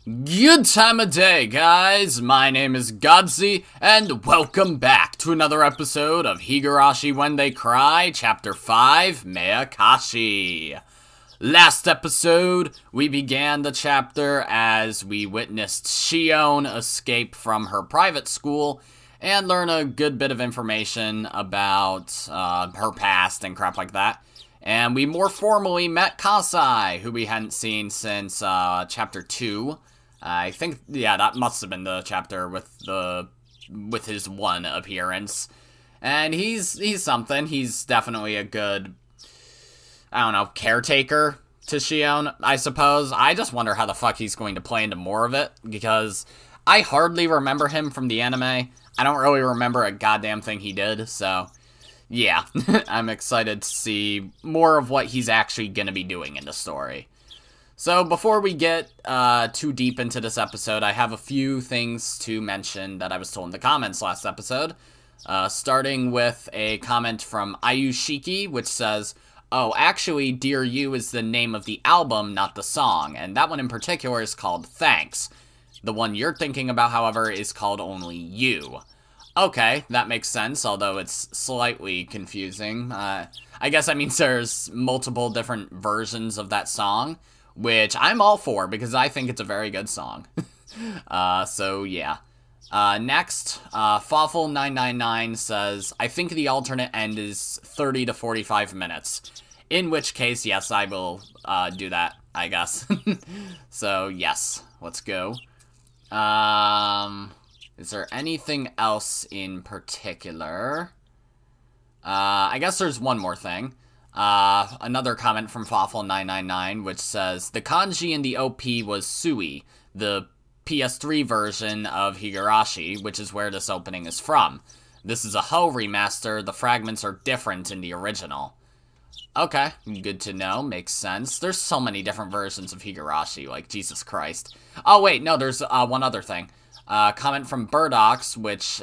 Good time of day, guys! My name is Godzi, and welcome back to another episode of Higurashi When They Cry, Chapter 5, Meakashi. Last episode, we began the chapter as we witnessed Shion escape from her private school and learn a good bit of information about her past and crap like that. And we more formally met Kasai, who we hadn't seen since Chapter 2. I think, yeah, that must have been the chapter with his one appearance. And he's something. He's definitely a good, I don't know, caretaker to Shion, I suppose. I just wonder how the fuck he's going to play into more of it, because I hardly remember him from the anime. I don't really remember a goddamn thing he did, so yeah. I'm excited to see more of what he's actually gonna be doing in the story. So before we get too deep into this episode, I have a few things to mention that I was told in the comments last episode. Starting with a comment from Ayushiki, which says, "Oh, actually, Dear You is the name of the album, not the song, and that one in particular is called Thanks. The one you're thinking about, however, is called only You." Okay, that makes sense, although it's slightly confusing. I guess that means there's multiple different versions of that song, which I'm all for, because I think it's a very good song. So yeah. Next, Fawful999 says, "I think the alternate end is 30 to 45 minutes. In which case, yes, I will do that, I guess." So, yes, let's go. Is there anything else in particular? I guess there's one more thing. Another comment from Fawful999, which says, "The kanji in the OP was Sui, the PS3 version of Higurashi, which is where this opening is from. This is a Ho remaster, the fragments are different in the original." Okay, good to know, makes sense. There's so many different versions of Higurashi, like, Jesus Christ. Oh wait, no, there's one other thing. Comment from Burdox, which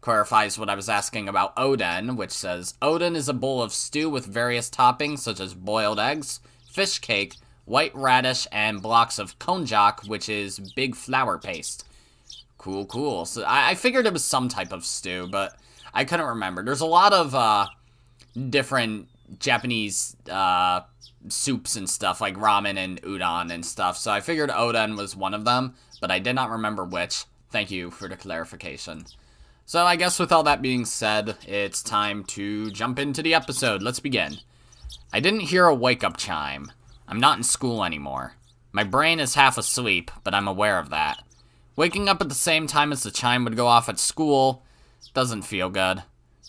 clarifies what I was asking about Oden, which says, "Oden is a bowl of stew with various toppings such as boiled eggs, fish cake, white radish, and blocks of konjac, which is big flour paste." Cool, cool. So I figured it was some type of stew, but I couldn't remember. There's a lot of different Japanese soups and stuff, like ramen and udon and stuff, so I figured Oden was one of them, but I did not remember which. Thank you for the clarification. So I guess with all that being said, it's time to jump into the episode. Let's begin. I didn't hear a wake-up chime. I'm not in school anymore. My brain is half asleep, but I'm aware of that. Waking up at the same time as the chime would go off at school doesn't feel good.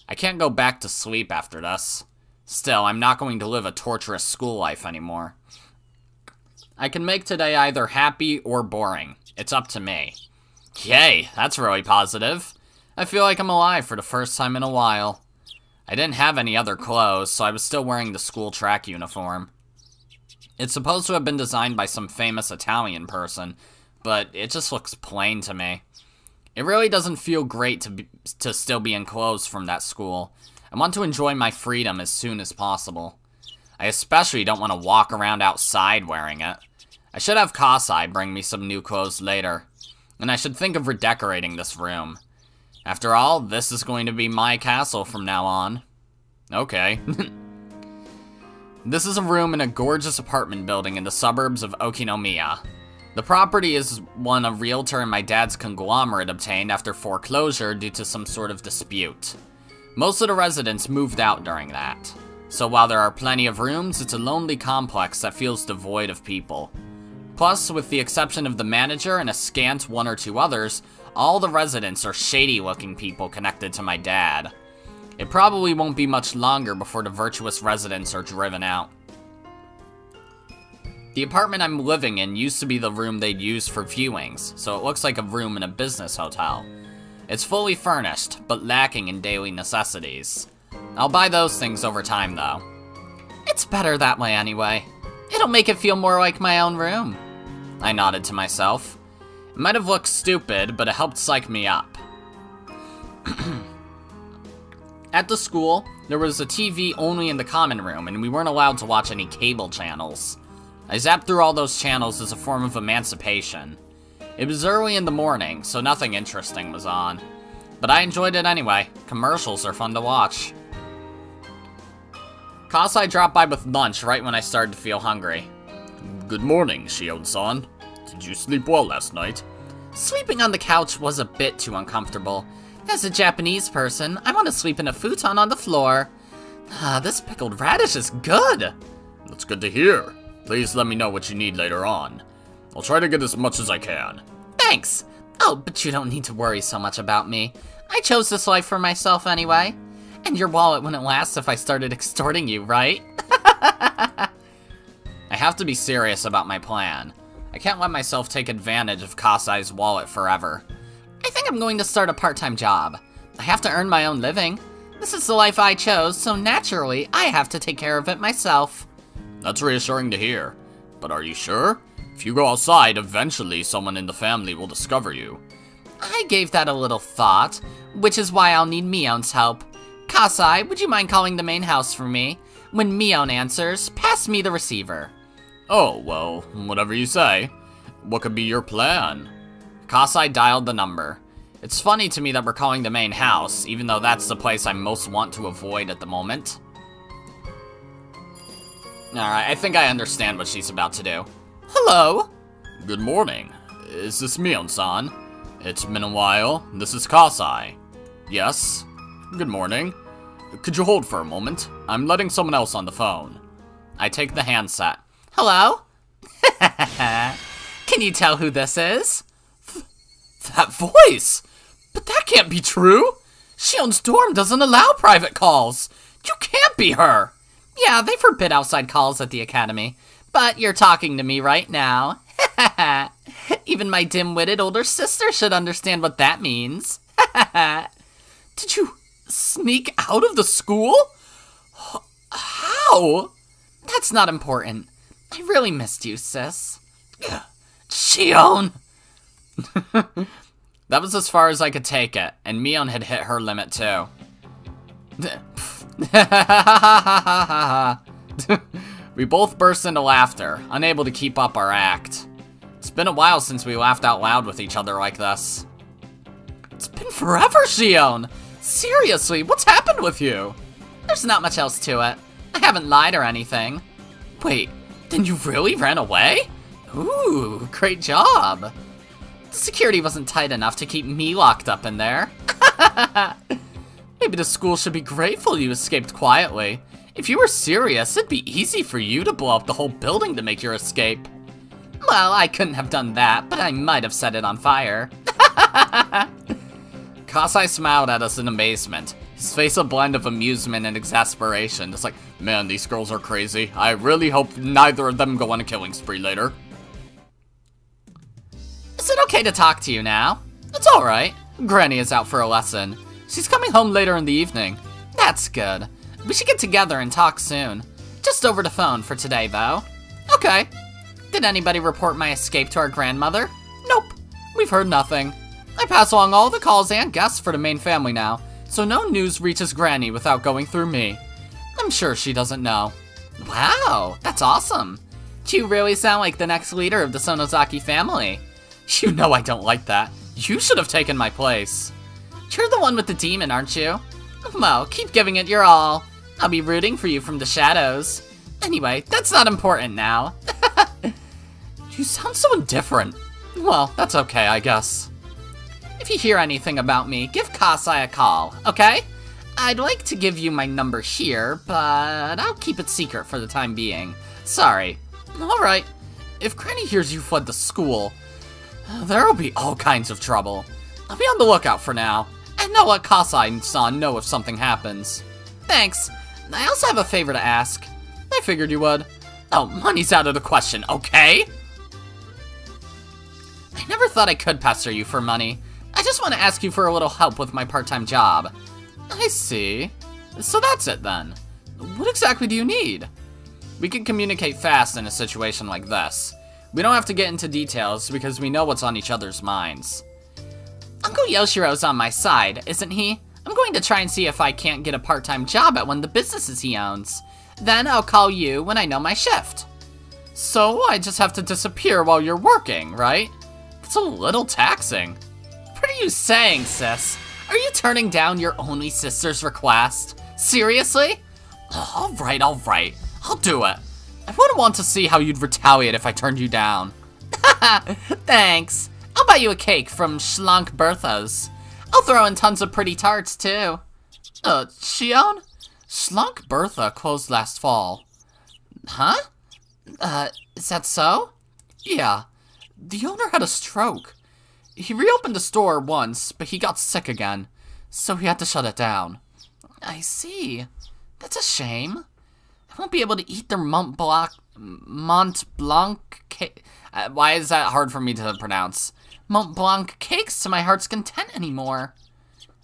I can't go back to sleep after this. Still, I'm not going to live a torturous school life anymore. I can make today either happy or boring. It's up to me. Yay, that's really positive. I feel like I'm alive for the first time in a while. I didn't have any other clothes, so I was still wearing the school track uniform. It's supposed to have been designed by some famous Italian person, but it just looks plain to me. It really doesn't feel great to still be in clothes from that school. I want to enjoy my freedom as soon as possible. I especially don't want to walk around outside wearing it. I should have Kasai bring me some new clothes later, and I should think of redecorating this room. After all, this is going to be my castle from now on. Okay. This is a room in a gorgeous apartment building in the suburbs of Okinomiya. The property is one a realtor and my dad's conglomerate obtained after foreclosure due to some sort of dispute. Most of the residents moved out during that. So while there are plenty of rooms, it's a lonely complex that feels devoid of people. Plus, with the exception of the manager and a scant one or two others, all the residents are shady-looking people connected to my dad. It probably won't be much longer before the virtuous residents are driven out. The apartment I'm living in used to be the room they'd use for viewings, so it looks like a room in a business hotel. It's fully furnished, but lacking in daily necessities. I'll buy those things over time, though. It's better that way anyway. It'll make it feel more like my own room. I nodded to myself. It might have looked stupid, but it helped psych me up. At the school, there was a TV only in the common room, and we weren't allowed to watch any cable channels. I zapped through all those channels as a form of emancipation. It was early in the morning, so nothing interesting was on. But I enjoyed it anyway. Commercials are fun to watch. Kasai dropped by with lunch right when I started to feel hungry. Good morning, Shion-san. Did you sleep well last night? Sleeping on the couch was a bit too uncomfortable. As a Japanese person, I want to sleep in a futon on the floor. This pickled radish is good. That's good to hear. Please let me know what you need later on. I'll try to get as much as I can. Thanks. Oh, but you don't need to worry so much about me. I chose this life for myself anyway. And your wallet wouldn't last if I started extorting you, right? I have to be serious about my plan. I can't let myself take advantage of Kasai's wallet forever. I think I'm going to start a part-time job. I have to earn my own living. This is the life I chose, so naturally, I have to take care of it myself. That's reassuring to hear. But are you sure? If you go outside, eventually someone in the family will discover you. I gave that a little thought, which is why I'll need Mion's help. Kasai, would you mind calling the main house for me? When Mion answers, pass me the receiver. Oh, well, whatever you say. What could be your plan? Kasai dialed the number. It's funny to me that we're calling the main house, even though that's the place I most want to avoid at the moment. Alright, I think I understand what she's about to do. Hello? Good morning. Is this Mion-san? It's been a while. This is Kasai. Yes? Good morning. Could you hold for a moment? I'm letting someone else on the phone. I take the handset. Hello? Can you tell who this is? That voice! But that can't be true! Shion's dorm doesn't allow private calls! You can't be her! Yeah, they forbid outside calls at the academy. But you're talking to me right now. Even my dim-witted older sister should understand what that means. Did you sneak out of the school? How? That's not important. I really missed you, sis. Shion! That was as far as I could take it, and Mion had hit her limit too. We both burst into laughter, unable to keep up our act. It's been a while since we laughed out loud with each other like this. It's been forever, Shion! Seriously, what's happened with you? There's not much else to it. I haven't lied or anything. Wait, then you really ran away? Ooh, great job. The security wasn't tight enough to keep me locked up in there. Maybe the school should be grateful you escaped quietly. If you were serious, it'd be easy for you to blow up the whole building to make your escape. Well, I couldn't have done that, but I might have set it on fire. Kasai smiled at us in amazement, his face a blend of amusement and exasperation. It's like, man, these girls are crazy. I really hope neither of them go on a killing spree later. Is it okay to talk to you now? It's alright. Granny is out for a lesson. She's coming home later in the evening. That's good. We should get together and talk soon. Just over the phone for today, though. Okay. Did anybody report my escape to our grandmother? Nope. We've heard nothing. I pass along all the calls and guests for the main family now, so no news reaches Granny without going through me. I'm sure she doesn't know. Wow, that's awesome. You really sound like the next leader of the Sonozaki family. You know I don't like that. You should have taken my place. You're the one with the demon, aren't you? Well, keep giving it your all. I'll be rooting for you from the shadows. Anyway, that's not important now. You sound so indifferent. Well, that's okay, I guess. If you hear anything about me, give Kasai a call, okay? I'd like to give you my number here, but I'll keep it secret for the time being. Sorry. Alright. If Granny hears you fled the school, there'll be all kinds of trouble. I'll be on the lookout for now, and I'll let Kasai-san know if something happens. Thanks. I also have a favor to ask. I figured you would. Oh, money's out of the question, okay? I never thought I could pester you for money. I just want to ask you for a little help with my part-time job. I see. So that's it then. What exactly do you need? We can communicate fast in a situation like this. We don't have to get into details because we know what's on each other's minds. Uncle Yoshiro's on my side, isn't he? I'm going to try and see if I can't get a part-time job at one of the businesses he owns. Then I'll call you when I know my shift. So I just have to disappear while you're working, right? It's a little taxing. What are you saying, sis? Are you turning down your only sister's request? Seriously? Alright, I'll do it. I wouldn't want to see how you'd retaliate if I turned you down. Thanks. I'll buy you a cake from Schlank Bertha's. I'll throw in tons of pretty tarts, too. Shion? Schlank Bertha closed last fall. Huh? Is that so? Yeah. The owner had a stroke. He reopened the store once, but he got sick again, so he had to shut it down. I see. That's a shame. I won't be able to eat their Mont Blanc cake. Why is that hard for me to pronounce? Mont Blanc cakes to my heart's content anymore.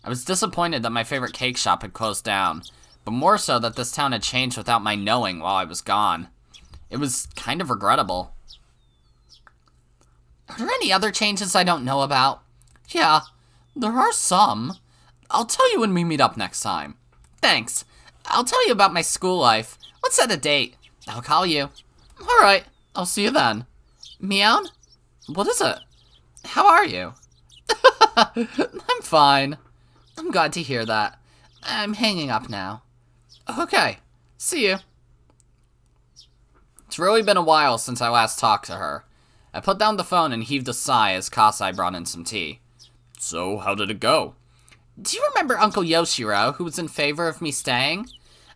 I was disappointed that my favorite cake shop had closed down, but more so that this town had changed without my knowing while I was gone. It was kind of regrettable. Are there any other changes I don't know about? Yeah, there are some. I'll tell you when we meet up next time. Thanks. I'll tell you about my school life. Let's set a date. I'll call you. Alright, I'll see you then. Mion? What is it? How are you? I'm fine. I'm glad to hear that. I'm hanging up now. Okay, see you. It's really been a while since I last talked to her. I put down the phone and heaved a sigh as Kasai brought in some tea. So, how did it go? Do you remember Uncle Yoshiro, who was in favor of me staying?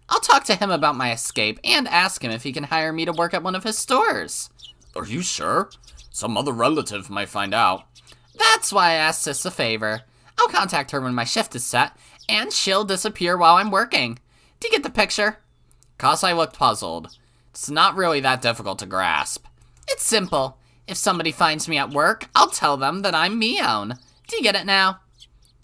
I'll talk to him about my escape and ask him if he can hire me to work at one of his stores. Are you sure? Some other relative might find out. That's why I asked Sis a favor. I'll contact her when my shift is set, and she'll disappear while I'm working. Do you get the picture? Kasai looked puzzled. It's not really that difficult to grasp. It's simple. If somebody finds me at work, I'll tell them that I'm Mion. Do you get it now?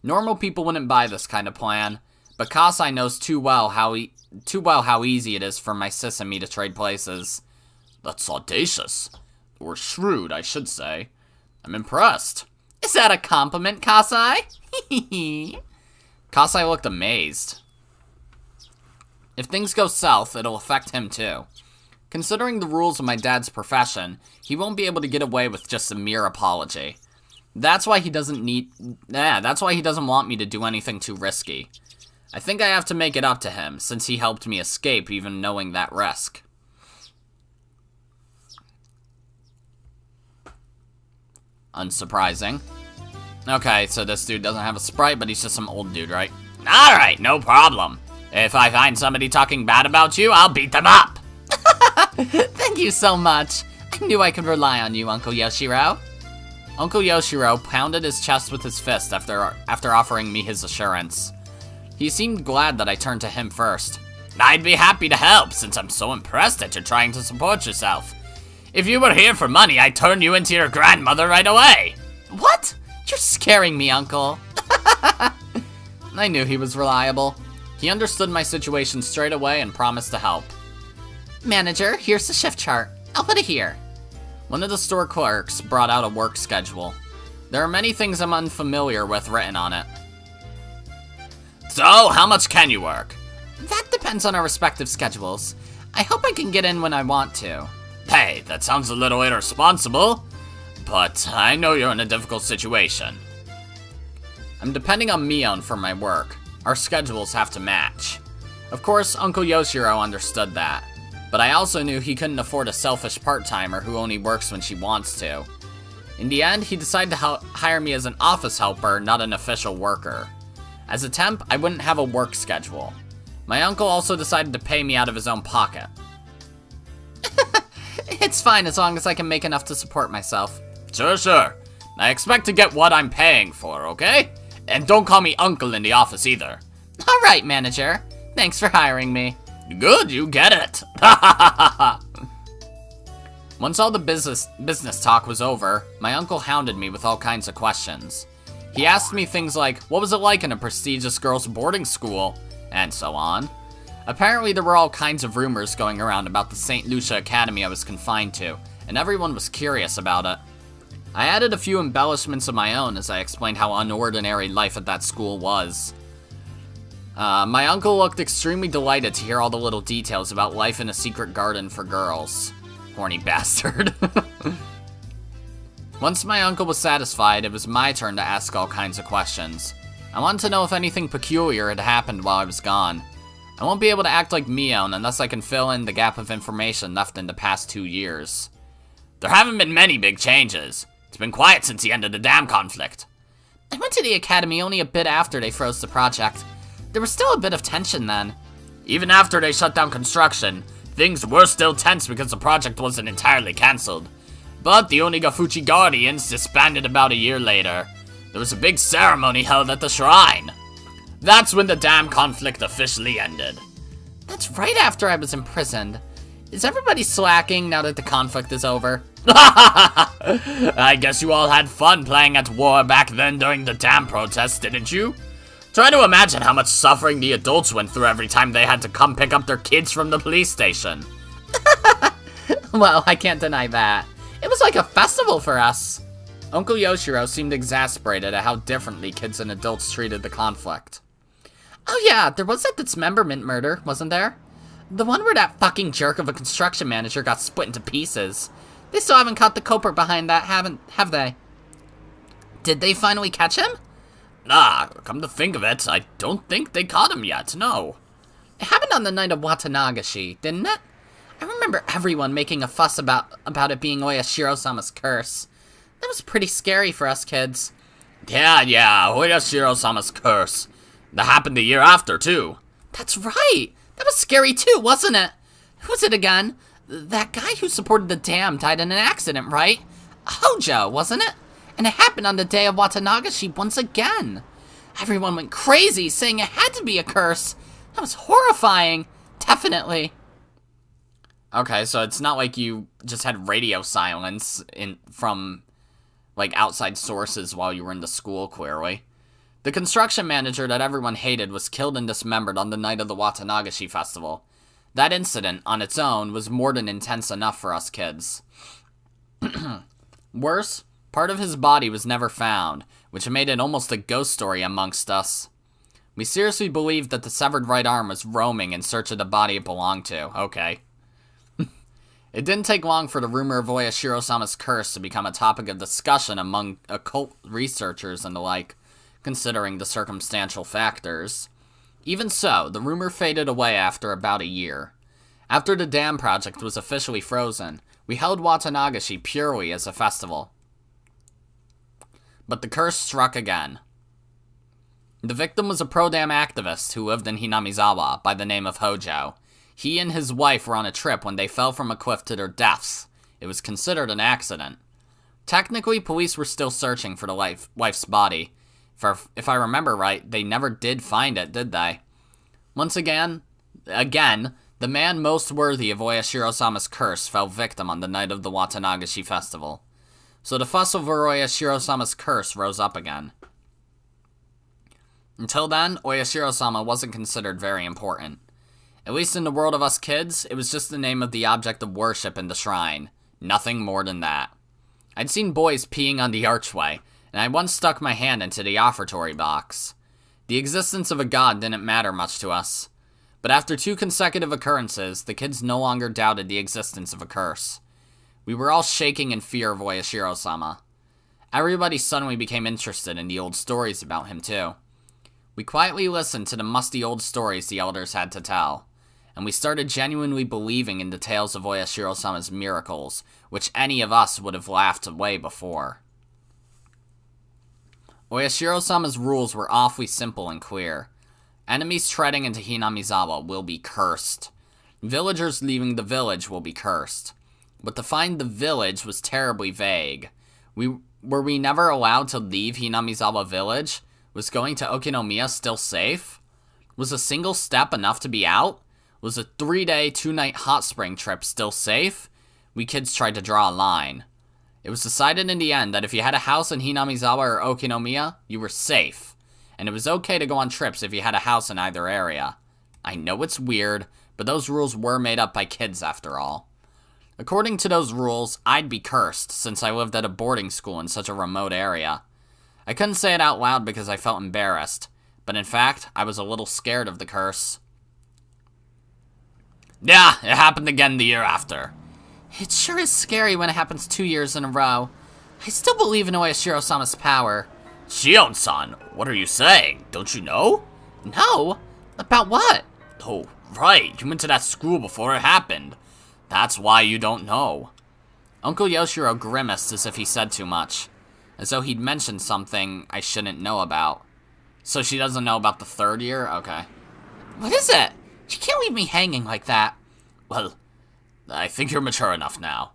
Normal people wouldn't buy this kind of plan, but Kasai knows too well how easy it is for my sis and me to trade places. That's audacious. Or shrewd, I should say. I'm impressed. Is that a compliment, Kasai? Kasai looked amazed. If things go south, it'll affect him too. Considering the rules of my dad's profession, he won't be able to get away with just a mere apology. That's why he doesn't want me to do anything too risky. I think I have to make it up to him, since he helped me escape even knowing that risk. Unsurprising. Okay, so this dude doesn't have a sprite, but he's just some old dude, right? Alright, no problem. If I find somebody talking bad about you, I'll beat them up. Thank you so much. I knew I could rely on you, Uncle Yoshiro. Uncle Yoshiro pounded his chest with his fist after offering me his assurance. He seemed glad that I turned to him first. I'd be happy to help, since I'm so impressed that you're trying to support yourself. If you were here for money, I'd turn you into your grandmother right away. What? You're scaring me, Uncle. I knew he was reliable. He understood my situation straight away and promised to help. Manager, here's the shift chart. I'll put it here. One of the store clerks brought out a work schedule. There are many things I'm unfamiliar with written on it. So, how much can you work? That depends on our respective schedules. I hope I can get in when I want to. Hey, that sounds a little irresponsible, but I know you're in a difficult situation. I'm depending on Mion for my work. Our schedules have to match. Of course, Uncle Yoshiro understood that, but I also knew he couldn't afford a selfish part-timer who only works when she wants to. In the end, he decided to hire me as an office helper, not an official worker. As a temp, I wouldn't have a work schedule. My uncle also decided to pay me out of his own pocket. It's fine as long as I can make enough to support myself. Sure. I expect to get what I'm paying for, okay? And don't call me uncle in the office either. Alright, manager. Thanks for hiring me. Good, you get it. Once all the business talk was over, my uncle hounded me with all kinds of questions. He asked me things like, what was it like in a prestigious girls' boarding school? And so on. Apparently there were all kinds of rumors going around about the St. Lucia Academy I was confined to, and everyone was curious about it. I added a few embellishments of my own as I explained how unordinary life at that school was. My uncle looked extremely delighted to hear all the little details about life in a secret garden for girls. Horny bastard. Once my uncle was satisfied, it was my turn to ask all kinds of questions. I wanted to know if anything peculiar had happened while I was gone. I won't be able to act like Mion unless I can fill in the gap of information left in the past 2 years. There haven't been many big changes. It's been quiet since the end of the dam conflict. I went to the academy only a bit after they froze the project. There was still a bit of tension then. Even after they shut down construction, things were still tense because the project wasn't entirely cancelled. But the Onigafuchi Guardians disbanded about a year later. There was a big ceremony held at the shrine. That's when the dam conflict officially ended. That's right after I was imprisoned. Is everybody slacking now that the conflict is over? I guess you all had fun playing at war back then during the dam protests, didn't you? Try to imagine how much suffering the adults went through every time they had to come pick up their kids from the police station. Well, I can't deny that. It was like a festival for us. Uncle Yoshiro seemed exasperated at how differently kids and adults treated the conflict. Oh yeah, there was that dismemberment murder, wasn't there? The one where that fucking jerk of a construction manager got split into pieces. They still haven't caught the culprit behind that, have they? Did they finally catch him? Nah, come to think of it, I don't think they caught him yet, no. It happened on the night of Watanagashi, didn't it? I remember everyone making a fuss about it being Oyashiro-sama's curse. That was pretty scary for us kids. Yeah, Oyashiro-sama's curse. That happened the year after, too. That's right! That was scary too, wasn't it? Who was it again? That guy who supported the dam died in an accident, right? Hojo, wasn't it? And it happened on the day of Watanagashi once again. Everyone went crazy, saying it had to be a curse. That was horrifying. Definitely. Okay, so it's not like you just had radio silence from, like, outside sources while you were in the school, clearly. The construction manager that everyone hated was killed and dismembered on the night of the Watanagashi festival. That incident, on its own, was more than intense enough for us kids. Worse, part of his body was never found, which made it almost a ghost story amongst us. We seriously believed that the severed right arm was roaming in search of the body it belonged to. Okay. It didn't take long for the rumor of Oyashiro-sama's curse to become a topic of discussion among occult researchers and the like, considering the circumstantial factors. Even so, the rumor faded away after about a year. After the dam project was officially frozen, we held Watanagashi purely as a festival. But the curse struck again. The victim was a pro-dam activist who lived in Hinamizawa by the name of Hojo. He and his wife were on a trip when they fell from a cliff to their deaths. It was considered an accident. Technically, police were still searching for the wife's body. If I remember right, they never did find it, did they? Once again, the man most worthy of Oyashiro-sama's curse fell victim on the night of the Watanagashi festival. So the fuss over Oyashiro-sama's curse rose up again. Until then, Oyashiro-sama wasn't considered very important. At least in the world of us kids, it was just the name of the object of worship in the shrine. Nothing more than that. I'd seen boys peeing on the archway, and I once stuck my hand into the offertory box. The existence of a god didn't matter much to us. But after 2 consecutive occurrences, the kids no longer doubted the existence of a curse. We were all shaking in fear of Oyashiro-sama. Everybody suddenly became interested in the old stories about him too. We quietly listened to the musty old stories the elders had to tell, and we started genuinely believing in the tales of Oyashiro-sama's miracles, which any of us would have laughed away before. Oyashiro-sama's rules were awfully simple and clear. Enemies treading into Hinamizawa will be cursed. Villagers leaving the village will be cursed. But to find the village was terribly vague. Were we never allowed to leave Hinamizawa village? Was going to Okinomiya still safe? Was a single step enough to be out? Was a 3-day, 2-night hot spring trip still safe? We kids tried to draw a line. It was decided in the end that if you had a house in Hinamizawa or Okinomiya, you were safe. And it was okay to go on trips if you had a house in either area. I know it's weird, but those rules were made up by kids after all. According to those rules, I'd be cursed since I lived at a boarding school in such a remote area. I couldn't say it out loud because I felt embarrassed, but in fact, I was a little scared of the curse. Yeah, it happened again the year after. It sure is scary when it happens 2 years in a row. I still believe in Oyashiro-sama's power. Shion-san, what are you saying? Don't you know? No? About what? Oh, right. You went to that school before it happened. That's why you don't know. Uncle Yoshiro grimaced as if he said too much, as though he'd mentioned something I shouldn't know about. So she doesn't know about the 3rd year? Okay. What is it? You can't leave me hanging like that. Well, I think you're mature enough now.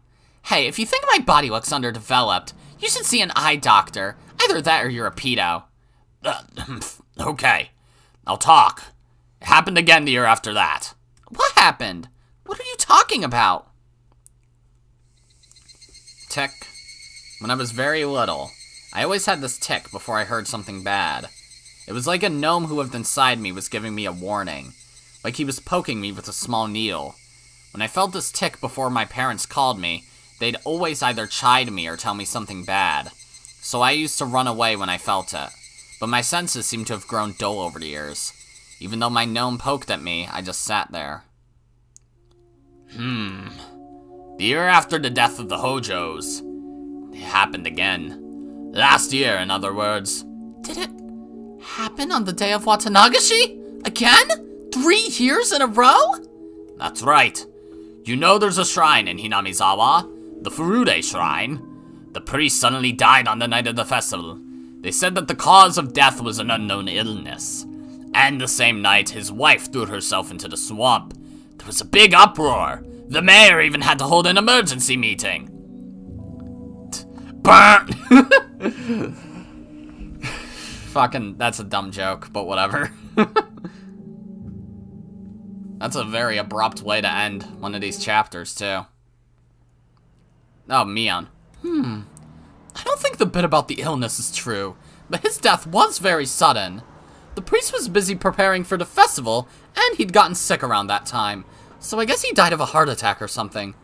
Hey, if you think my body looks underdeveloped, you should see an eye doctor. Either that or you're a pedo. Okay. I'll talk. It happened again the year after that. What happened? What are you talking about? Tick. When I was very little, I always had this tick before I heard something bad. It was like a gnome who lived inside me was giving me a warning. Like he was poking me with a small needle. When I felt this tick before my parents called me, they'd always either chide me or tell me something bad. So I used to run away when I felt it. But my senses seemed to have grown dull over the years. Even though my gnome poked at me, I just sat there. The year after the death of the Hojos, it happened again. Last year, in other words. Did it happen on the day of Watanagashi? Again? 3 years in a row? That's right. You know there's a shrine in Hinamizawa, the Furude Shrine. The priest suddenly died on the night of the festival. They said that the cause of death was an unknown illness. And the same night, his wife threw herself into the swamp. There was a big uproar. The mayor even had to hold an emergency meeting. Burn! Fucking, that's a dumb joke, but whatever. That's a very abrupt way to end one of these chapters, too. Oh, Mion. I don't think the bit about the illness is true, but his death was very sudden. The priest was busy preparing for the festival, and he'd gotten sick around that time, so I guess he died of a heart attack or something.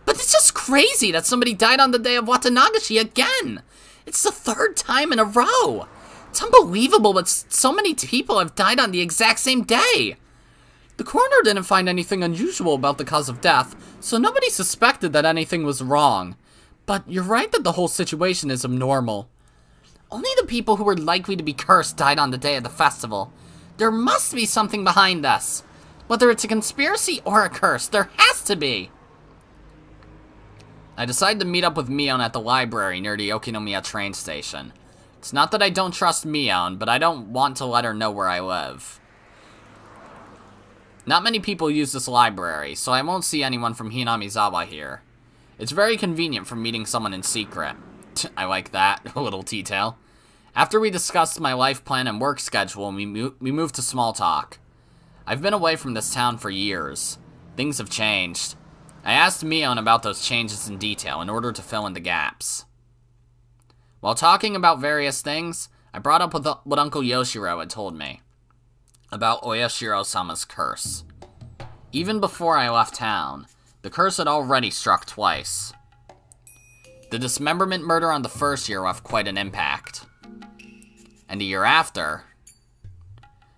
But it's just crazy that somebody died on the day of Watanagashi again! It's the 3rd time in a row! It's unbelievable that so many people have died on the exact same day! The coroner didn't find anything unusual about the cause of death, so nobody suspected that anything was wrong. But you're right that the whole situation is abnormal. Only the people who were likely to be cursed died on the day of the festival. There must be something behind this. Whether it's a conspiracy or a curse, there has to be. I decided to meet up with Mion at the library near the Okinomiya train station. It's not that I don't trust Mion, but I don't want to let her know where I live. Not many people use this library, so I won't see anyone from Hinamizawa here. It's very convenient for meeting someone in secret. I like that, a little detail. After we discussed my life plan and work schedule, we moved to small talk. I've been away from this town for years. Things have changed. I asked Mion about those changes in detail in order to fill in the gaps. While talking about various things, I brought up what Uncle Yoshiro had told me about Oyashiro-sama's curse. Even before I left town, the curse had already struck twice. The dismemberment murder on the 1st year left quite an impact. And the year after,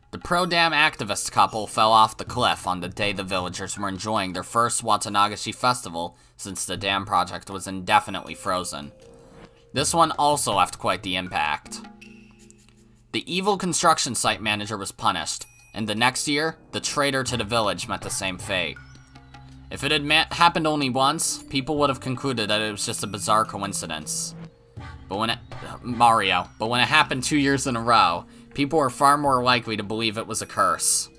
the pro-dam activist couple fell off the cliff on the day the villagers were enjoying their first Watanagashi festival since the dam project was indefinitely frozen. This one also left quite the impact. The evil construction site manager was punished, and the next year, the traitor to the village met the same fate. If it had happened only once, people would have concluded that it was just a bizarre coincidence. But when it happened 2 years in a row, people were far more likely to believe it was a curse.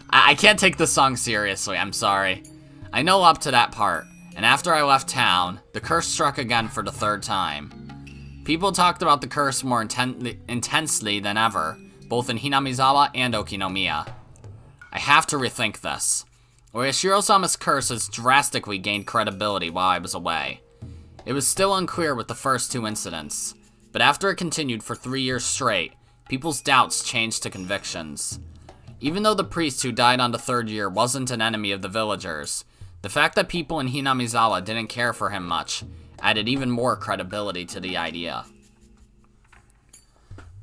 I can't take this song seriously, I'm sorry. I know up to that part, and after I left town, the curse struck again for the 3rd time. People talked about the curse more intensely than ever, both in Hinamizawa and Okinomiya. I have to rethink this. Oyashiro-sama's curse has drastically gained credibility while I was away. It was still unclear with the first 2 incidents, but after it continued for 3 years straight, people's doubts changed to convictions. Even though the priest who died on the 3rd year wasn't an enemy of the villagers, the fact that people in Hinamizawa didn't care for him much added even more credibility to the idea.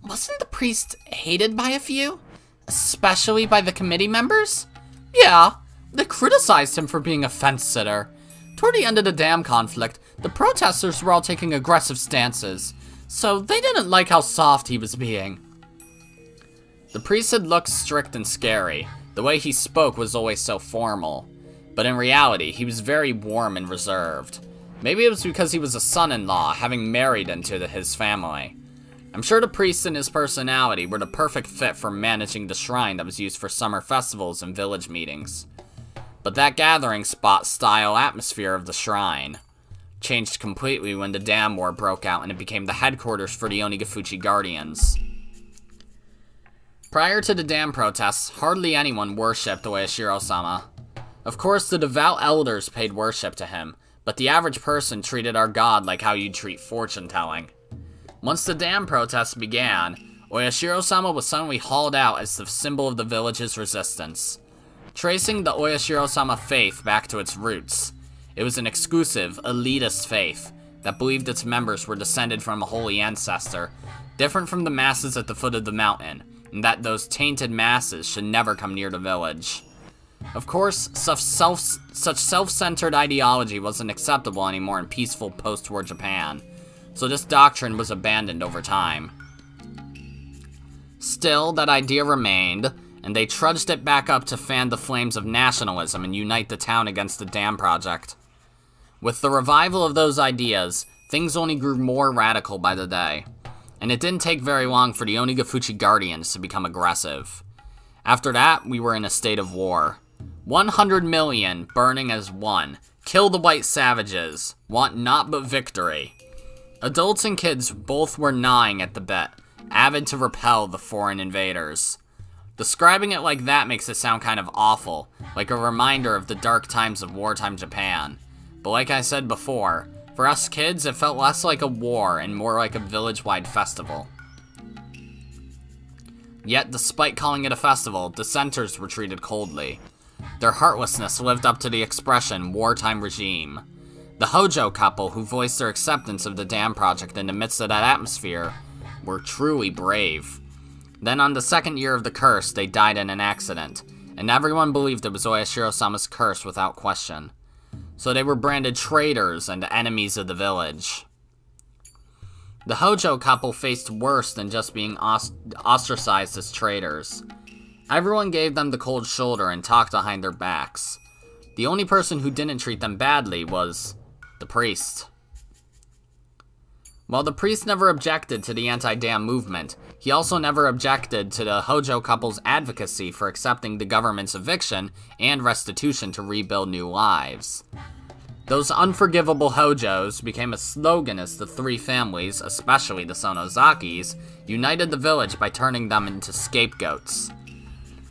Wasn't the priest hated by a few? Especially by the committee members? Yeah, They criticized him for being a fence-sitter. Toward the end of the dam conflict, the protesters were all taking aggressive stances, so they didn't like how soft he was being. The priest had looked strict and scary. The way he spoke was always so formal. But in reality, he was very warm and reserved. Maybe it was because he was a son-in-law, having married into his family. I'm sure the priest and his personality were the perfect fit for managing the shrine that was used for summer festivals and village meetings. But that gathering spot style atmosphere of the shrine changed completely when the dam war broke out and it became the headquarters for the Onigafuchi Guardians. Prior to the dam protests, hardly anyone worshipped Oyashiro-sama. Of course, the devout elders paid worship to him, but the average person treated our god like how you'd treat fortune-telling. Once the dam protests began, Oyashiro-sama was suddenly hauled out as the symbol of the village's resistance. Tracing the Oyashiro-sama faith back to its roots, it was an exclusive, elitist faith that believed its members were descended from a holy ancestor, different from the masses at the foot of the mountain, and that those tainted masses should never come near the village. Of course, such self-centered ideology wasn't acceptable anymore in peaceful post-war Japan, so this doctrine was abandoned over time. Still, that idea remained, and they trudged it back up to fan the flames of nationalism and unite the town against the dam project. With the revival of those ideas, things only grew more radical by the day, and it didn't take very long for the Onigafuchi Guardians to become aggressive. After that, we were in a state of war. 100 million burning as one. Kill the white savages. Want naught but victory. Adults and kids both were gnawing at the bit, avid to repel the foreign invaders. Describing it like that makes it sound kind of awful, like a reminder of the dark times of wartime Japan. But like I said before, for us kids, it felt less like a war and more like a village-wide festival. Yet, despite calling it a festival, dissenters were treated coldly. Their heartlessness lived up to the expression, wartime regime. The Hojo couple, who voiced their acceptance of the dam project in the midst of that atmosphere, were truly brave. Then on the second year of the curse, they died in an accident, and everyone believed it was Oyashiro-sama's curse without question. So they were branded traitors and enemies of the village. The Hojo couple faced worse than just being ostracized as traitors. Everyone gave them the cold shoulder and talked behind their backs. The only person who didn't treat them badly was the priest. While the priest never objected to the anti-dam movement, he also never objected to the Hojo couple's advocacy for accepting the government's eviction and restitution to rebuild new lives. Those unforgivable Hojos became a slogan as the three families, especially the Sonozakis, united the village by turning them into scapegoats.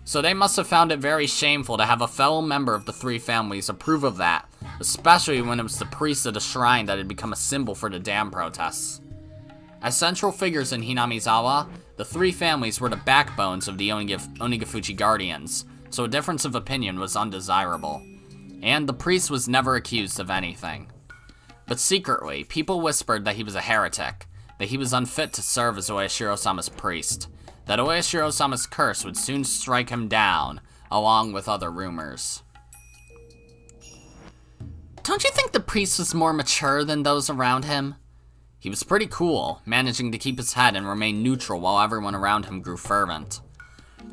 So they must have found it very shameful to have a fellow member of the three families approve of that, especially when it was the priest of the shrine that had become a symbol for the dam protests. As central figures in Hinamizawa, the three families were the backbones of the Onigafuchi Guardians, so a difference of opinion was undesirable. And the priest was never accused of anything. But secretly, people whispered that he was a heretic, that he was unfit to serve as Oyashiro-sama's priest, that Oyashiro-sama's curse would soon strike him down, along with other rumors. Don't you think the priest was more mature than those around him? He was pretty cool, managing to keep his head and remain neutral while everyone around him grew fervent.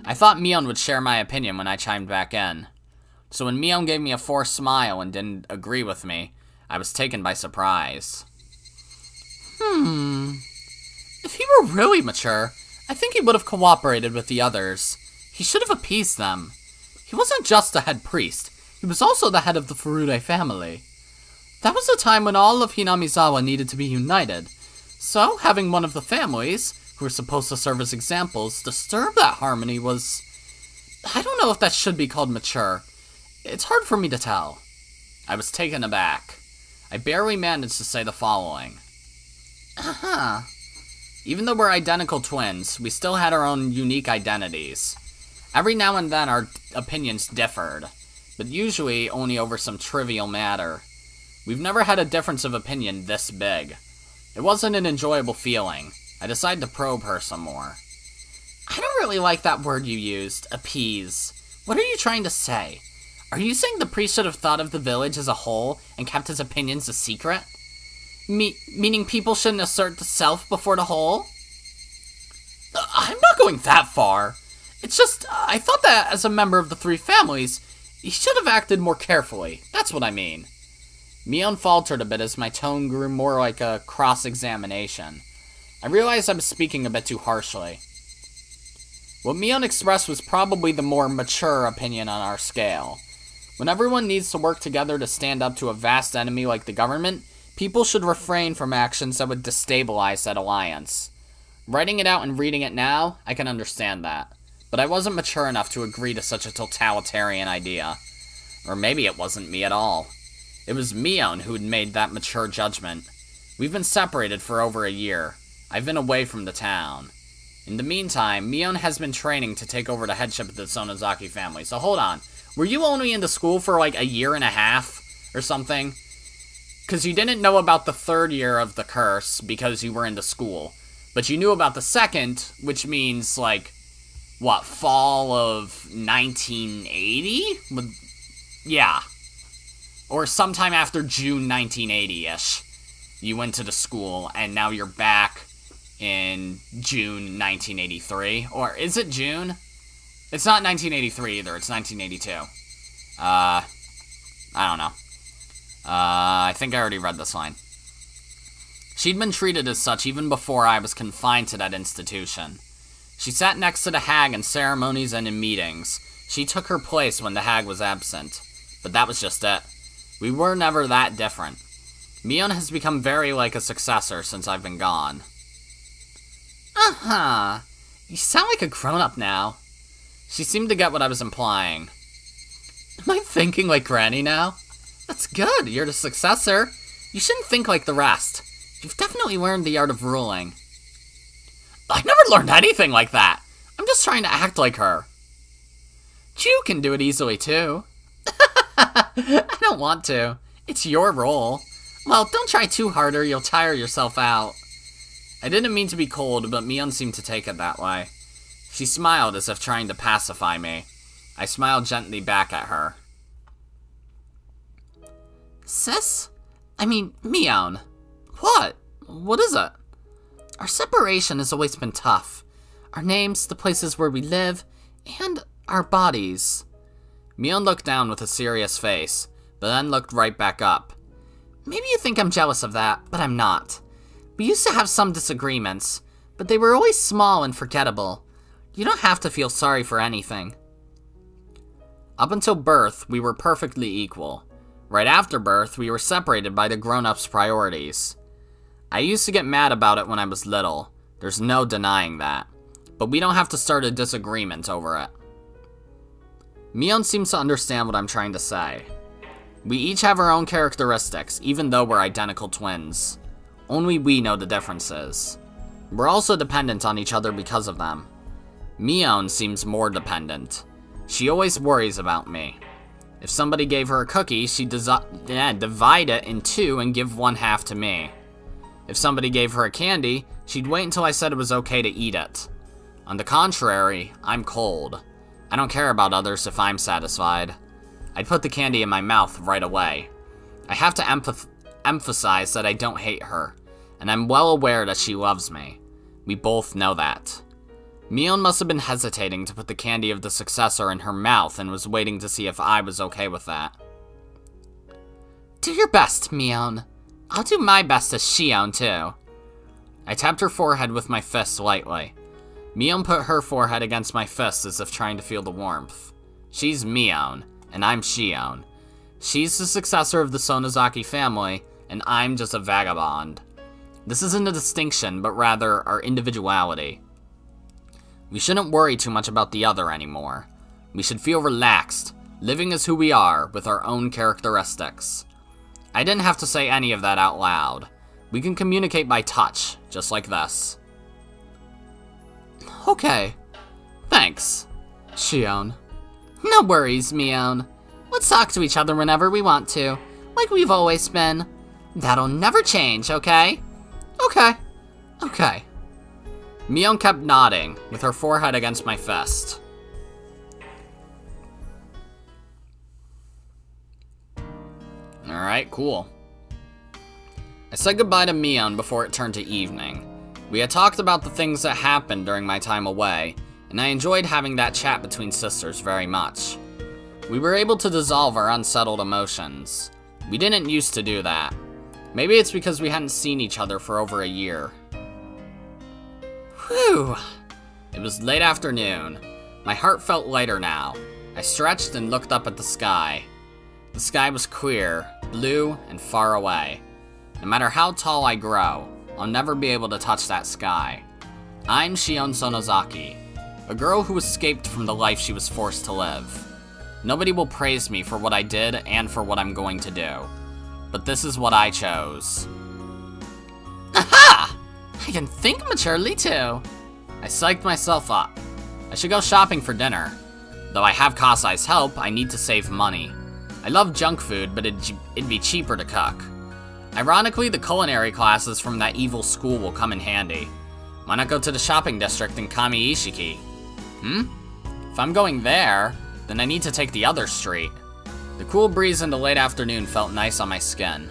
I thought Mion would share my opinion when I chimed back in. So when Mion gave me a forced smile and didn't agree with me, I was taken by surprise. If he were really mature, I think he would have cooperated with the others. He should have appeased them. He wasn't just the head priest, he was also the head of the Furude family. That was a time when all of Hinamizawa needed to be united, so having one of the families, who were supposed to serve as examples, disturb that harmony was... I don't know if that should be called mature. It's hard for me to tell. I was taken aback. I barely managed to say the following. Even though we're identical twins, we still had our own unique identities. Every now and then our opinions differed, but usually only over some trivial matter. We've never had a difference of opinion this big. It wasn't an enjoyable feeling. I decided to probe her some more. I don't really like that word you used, appease. What are you trying to say? Are you saying the priest should have thought of the village as a whole and kept his opinions a secret? Meaning people shouldn't assert the self before the whole? I'm not going that far. It's just, I thought that as a member of the three families, he should have acted more carefully. That's what I mean. Mion faltered a bit as my tone grew more like a cross-examination. I realized I was speaking a bit too harshly. What Mion expressed was probably the more mature opinion on our scale. When everyone needs to work together to stand up to a vast enemy like the government, people should refrain from actions that would destabilize that alliance. Writing it out and reading it now, I can understand that. But I wasn't mature enough to agree to such a totalitarian idea. Or maybe it wasn't me at all. It was Mion who had made that mature judgment. We've been separated for over a year. I've been away from the town. In the meantime, Mion has been training to take over the headship of the Sonozaki family. So hold on. Were you only into school for like a year and a half or something? Because you didn't know about the third year of the curse because you were into school. But you knew about the second, which means like, what, fall of 1980? Yeah. Or sometime after June 1980-ish. You went to the school, and now you're back in June 1983. Or is it June? It's not 1983 either, it's 1982. I don't know. I think I already read this line. She'd been treated as such even before I was confined to that institution. She sat next to the hag in ceremonies and in meetings. She took her place when the hag was absent. But that was just it. We were never that different. Mion has become very like a successor since I've been gone. Uh-huh. You sound like a grown-up now. She seemed to get what I was implying. Am I thinking like Granny now? That's good, you're the successor. You shouldn't think like the rest. You've definitely learned the art of ruling. I never learned anything like that. I'm just trying to act like her. You can do it easily, too. I don't want to. It's your role. Well, don't try too hard or you'll tire yourself out. I didn't mean to be cold, but Mion seemed to take it that way. She smiled as if trying to pacify me. I smiled gently back at her. Sis? I mean, Mion. What? What is it? Our separation has always been tough. Our names, the places where we live, and our bodies. Mion looked down with a serious face, but then looked right back up. Maybe you think I'm jealous of that, but I'm not. We used to have some disagreements, but they were always small and forgettable. You don't have to feel sorry for anything. Up until birth, we were perfectly equal. Right after birth, we were separated by the grown-ups' priorities. I used to get mad about it when I was little. There's no denying that. But we don't have to start a disagreement over it. Mion seems to understand what I'm trying to say. We each have our own characteristics, even though we're identical twins. Only we know the differences. We're also dependent on each other because of them. Mion seems more dependent. She always worries about me. If somebody gave her a cookie, she'd divide it in two and give one half to me. If somebody gave her a candy, she'd wait until I said it was okay to eat it. On the contrary, I'm cold. I don't care about others if I'm satisfied. I'd put the candy in my mouth right away. I have to emphasize that I don't hate her, and I'm well aware that she loves me. We both know that. Mion must have been hesitating to put the candy of the successor in her mouth and was waiting to see if I was okay with that. Do your best, Mion. I'll do my best as Shion, too. I tapped her forehead with my fist lightly. Mion put her forehead against my fist as if trying to feel the warmth. She's Mion, and I'm Shion. She's the successor of the Sonozaki family, and I'm just a vagabond. This isn't a distinction, but rather our individuality. We shouldn't worry too much about the other anymore. We should feel relaxed, living as who we are, with our own characteristics. I didn't have to say any of that out loud. We can communicate by touch, just like this. Okay. Thanks, Shion. No worries, Mion. Let's talk to each other whenever we want to, like we've always been. That'll never change, okay? Okay. Okay. Mion kept nodding, with her forehead against my fist. Alright, cool. I said goodbye to Mion before it turned to evening. We had talked about the things that happened during my time away, and I enjoyed having that chat between sisters very much. We were able to dissolve our unsettled emotions. We didn't used to do that. Maybe it's because we hadn't seen each other for over a year. Whew. It was late afternoon. My heart felt lighter now. I stretched and looked up at the sky. The sky was clear, blue, and far away. No matter how tall I grow, I'll never be able to touch that sky. I'm Shion Sonozaki, a girl who escaped from the life she was forced to live. Nobody will praise me for what I did and for what I'm going to do. But this is what I chose. Aha! I can think maturely too. I psyched myself up. I should go shopping for dinner. Though I have Kasai's help, I need to save money. I love junk food, but it'd be cheaper to cook. Ironically, the culinary classes from that evil school will come in handy. Why not go to the shopping district in Kami-Ishiki? If I'm going there, then I need to take the other street. The cool breeze in the late afternoon felt nice on my skin.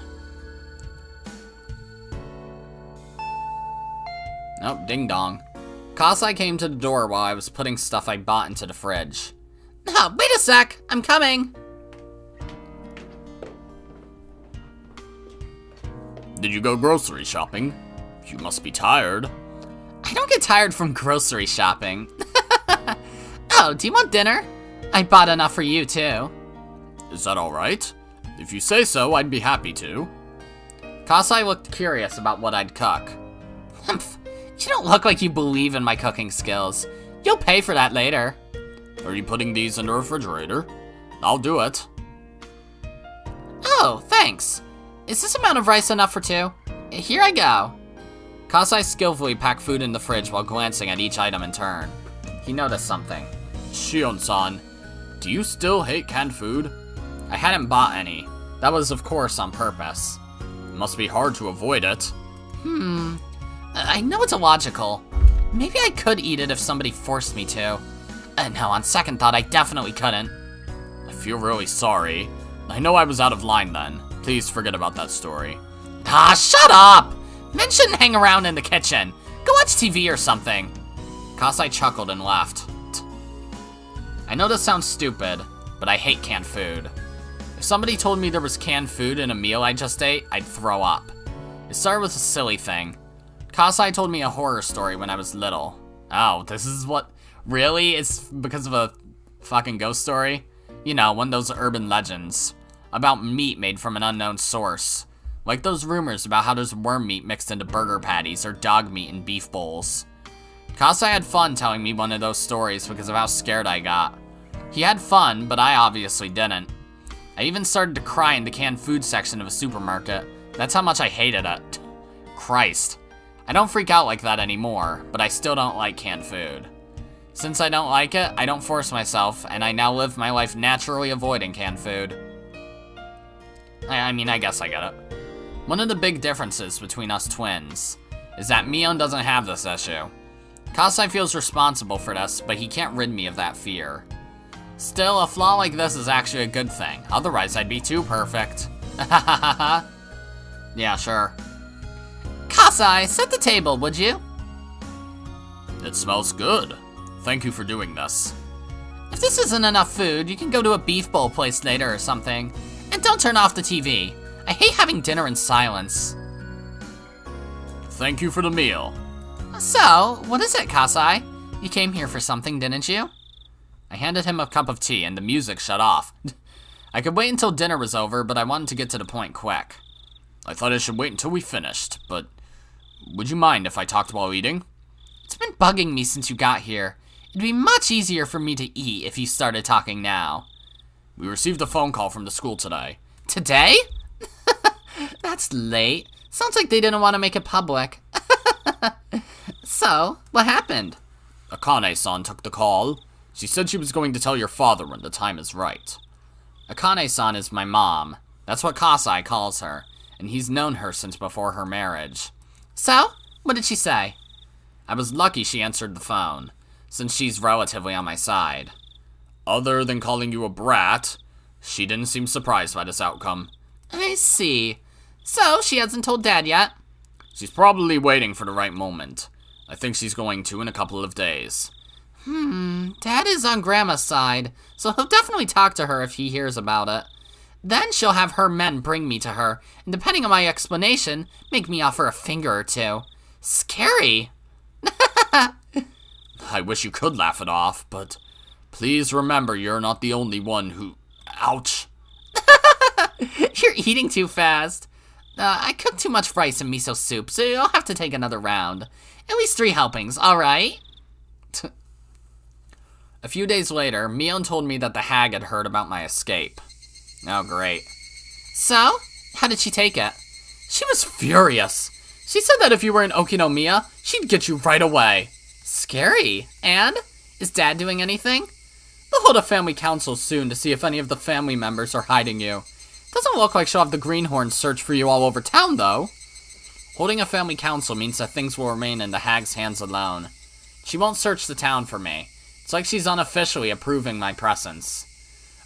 Oh, ding dong. Kasai came to the door while I was putting stuff I bought into the fridge. Oh, wait a sec, I'm coming. Did you go grocery shopping? You must be tired. I don't get tired from grocery shopping. Oh, do you want dinner? I bought enough for you too. Is that alright? If you say so, I'd be happy to. Kasai looked curious about what I'd cook. You don't look like you believe in my cooking skills. You'll pay for that later. Are you putting these in the refrigerator? I'll do it. Oh, thanks. Is this amount of rice enough for two? Here I go. Kasai skillfully packed food in the fridge while glancing at each item in turn. He noticed something. Shion-san, do you still hate canned food? I hadn't bought any. That was, of course, on purpose. It must be hard to avoid it. I know it's illogical. Maybe I could eat it if somebody forced me to. No, on second thought, I definitely couldn't. I feel really sorry. I know I was out of line then. Please forget about that story. Ah, shut up! Men shouldn't hang around in the kitchen. Go watch TV or something. Kasai chuckled and left. I know this sounds stupid, but I hate canned food. If somebody told me there was canned food in a meal I just ate, I'd throw up. It started with a silly thing. Kasai told me a horror story when I was little. Oh, this is what... Really? It's because of a fucking ghost story? You know, one of those urban legends. About meat made from an unknown source. Like those rumors about how there's worm meat mixed into burger patties or dog meat in beef bowls. Kasai had fun telling me one of those stories because of how scared I got. He had fun, but I obviously didn't. I even started to cry in the canned food section of a supermarket. That's how much I hated it. Christ. I don't freak out like that anymore, but I still don't like canned food. Since I don't like it, I don't force myself, and I now live my life naturally avoiding canned food. I mean, I guess I get it. One of the big differences between us twins is that Mion doesn't have this issue. Kasai feels responsible for this, but he can't rid me of that fear. Still, a flaw like this is actually a good thing, otherwise I'd be too perfect. Yeah, sure. Kasai, set the table, would you? It smells good. Thank you for doing this. If this isn't enough food, you can go to a beef bowl place later or something. And don't turn off the TV. I hate having dinner in silence. Thank you for the meal. So, what is it, Kasai? You came here for something, didn't you? I handed him a cup of tea and the music shut off. I could wait until dinner was over, but I wanted to get to the point quick. I thought I should wait until we finished, but would you mind if I talked while eating? It's been bugging me since you got here. It'd be much easier for me to eat if you started talking now. We received a phone call from the school today. Today? That's late. Sounds like they didn't want to make it public. So, what happened? Akane-san took the call. She said she was going to tell your father when the time is right. Akane-san is my mom. That's what Kasai calls her, and he's known her since before her marriage. So, what did she say? I was lucky she answered the phone, since she's relatively on my side. Other than calling you a brat, she didn't seem surprised by this outcome. I see. So, she hasn't told Dad yet? She's probably waiting for the right moment. I think she's going to in a couple of days. Dad is on Grandma's side, so he'll definitely talk to her if he hears about it. Then she'll have her men bring me to her, and depending on my explanation, make me offer a finger or two. Scary! I wish you could laugh it off, but please remember you're not the only one who... Ouch! You're eating too fast. I cooked too much rice and miso soup, so you'll have to take another round. At least 3 helpings, alright? A few days later, Mion told me that the hag had heard about my escape. Oh, great. So? How did she take it? She was furious. She said that if you were in Okinomiya, she'd get you right away. Scary. And? Is Dad doing anything? They'll hold a family council soon to see if any of the family members are hiding you. Doesn't look like she'll have the greenhorns search for you all over town, though. Holding a family council means that things will remain in the hag's hands alone. She won't search the town for me. It's like she's unofficially approving my presence.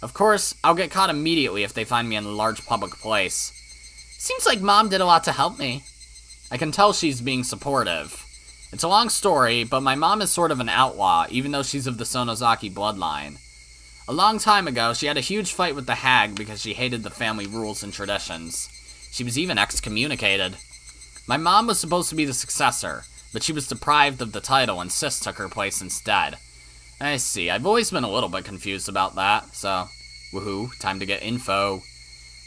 Of course, I'll get caught immediately if they find me in a large public place. Seems like Mom did a lot to help me. I can tell she's being supportive. It's a long story, but my mom is sort of an outlaw, even though she's of the Sonozaki bloodline. A long time ago, she had a huge fight with the hag because she hated the family rules and traditions. She was even excommunicated. My mom was supposed to be the successor, but she was deprived of the title and Sis took her place instead. I see, I've always been a little bit confused about that, so woohoo, time to get info.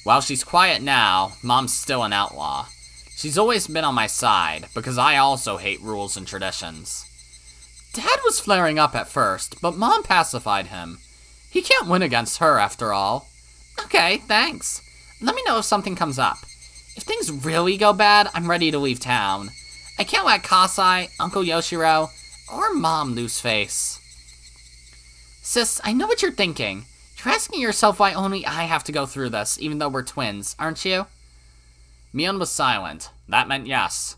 While she's quiet now, Mom's still an outlaw. She's always been on my side, because I also hate rules and traditions. Dad was flaring up at first, but Mom pacified him. He can't win against her, after all. Okay, thanks. Let me know if something comes up. If things really go bad, I'm ready to leave town. I can't let Kasai, Uncle Yoshiro, or Mom lose face. Sis, I know what you're thinking. You're asking yourself why only I have to go through this, even though we're twins, aren't you? Mion was silent. That meant yes.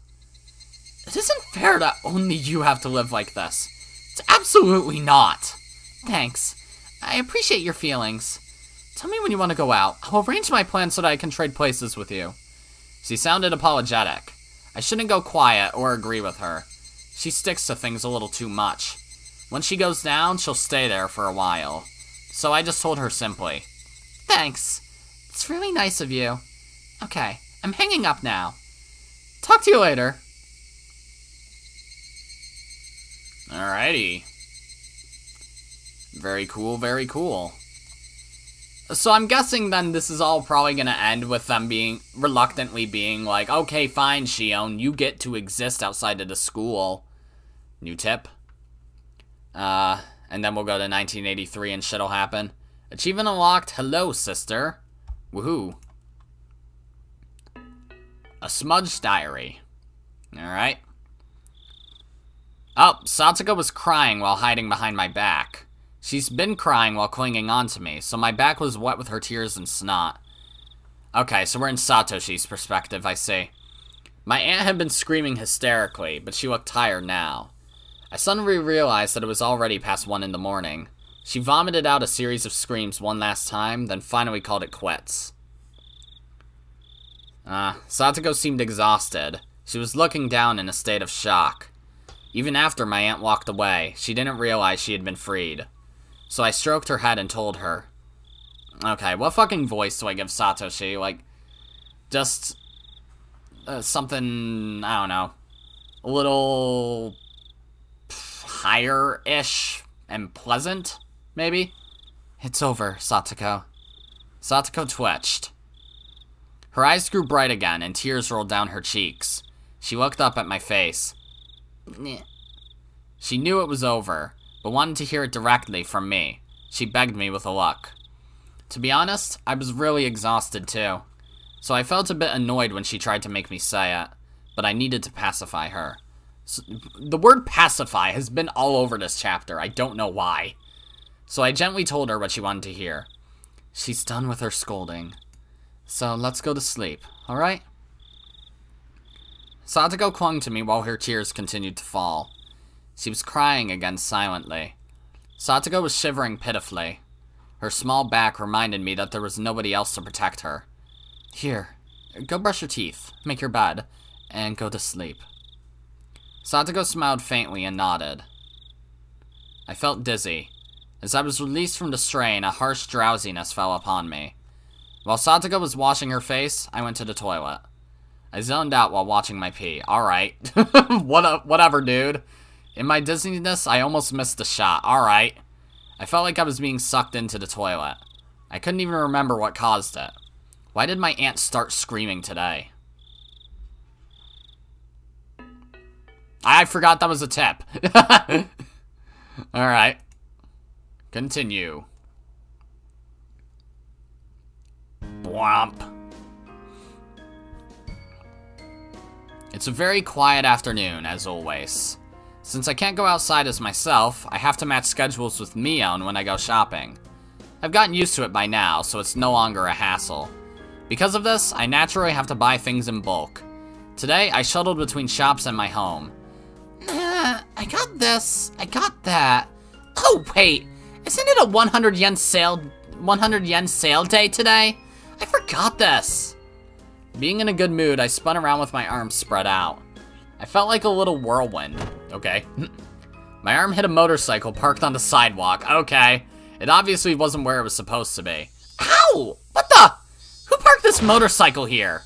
It isn't fair that only you have to live like this. It's absolutely not. Thanks. I appreciate your feelings. Tell me when you want to go out. I'll arrange my plans so that I can trade places with you. She sounded apologetic. I shouldn't go quiet or agree with her. She sticks to things a little too much. When she goes down, she'll stay there for a while. So I just told her simply, thanks. It's really nice of you. Okay, I'm hanging up now. Talk to you later. Alrighty. Very cool, very cool. So I'm guessing then this is all probably gonna end with them reluctantly being like, okay, fine, Shion, you get to exist outside of the school. New tip. And then we'll go to 1983 and shit'll happen. Achievement unlocked. Hello, sister. Woohoo. A smudged diary. Alright. Oh, Satsuko was crying while hiding behind my back. She's been crying while clinging onto me, so my back was wet with her tears and snot. Okay, so we're in Satoshi's perspective, I see. My aunt had been screaming hysterically, but she looked tired now. I suddenly realized that it was already past 1 in the morning. She vomited out a series of screams one last time, then finally called it quits. Satsuko seemed exhausted. She was looking down in a state of shock. Even after my aunt walked away, she didn't realize she had been freed. So I stroked her head and told her. Okay, what fucking voice do I give Satoshi? Like, just something, I don't know, a little higher-ish and pleasant, maybe? It's over, Satsuko. Satsuko twitched. Her eyes grew bright again and tears rolled down her cheeks. She looked up at my face. She knew it was over, but wanted to hear it directly from me. She begged me with a look. To be honest, I was really exhausted too, so I felt a bit annoyed when she tried to make me say it, but I needed to pacify her. The word pacify has been all over this chapter, I don't know why. So I gently told her what she wanted to hear. She's done with her scolding, so let's go to sleep, alright? Satsuko clung to me while her tears continued to fall. She was crying again silently. Satsuko was shivering pitifully. Her small back reminded me that there was nobody else to protect her. Here, go brush your teeth, make your bed, and go to sleep. Satoko smiled faintly and nodded. I felt dizzy. As I was released from the strain, a harsh drowsiness fell upon me. While Satoko was washing her face, I went to the toilet. I zoned out while watching my pee. Alright. Whatever, dude. In my dizziness, I almost missed the shot. Alright. I felt like I was being sucked into the toilet. I couldn't even remember what caused it. Why did my aunt start screaming today? I forgot that was a tip. Alright. Continue. Bwomp. It's a very quiet afternoon, as always. Since I can't go outside as myself, I have to match schedules with Mion when I go shopping. I've gotten used to it by now, so it's no longer a hassle. Because of this, I naturally have to buy things in bulk. Today, I shuttled between shops and my home. I got this, I got that. Oh wait, isn't it a 100 yen sale day today? I forgot this. Being in a good mood, I spun around with my arms spread out. I felt like a little whirlwind. Okay. My arm hit a motorcycle parked on the sidewalk. Okay. It obviously wasn't where it was supposed to be. Ow! What the? Who parked this motorcycle here?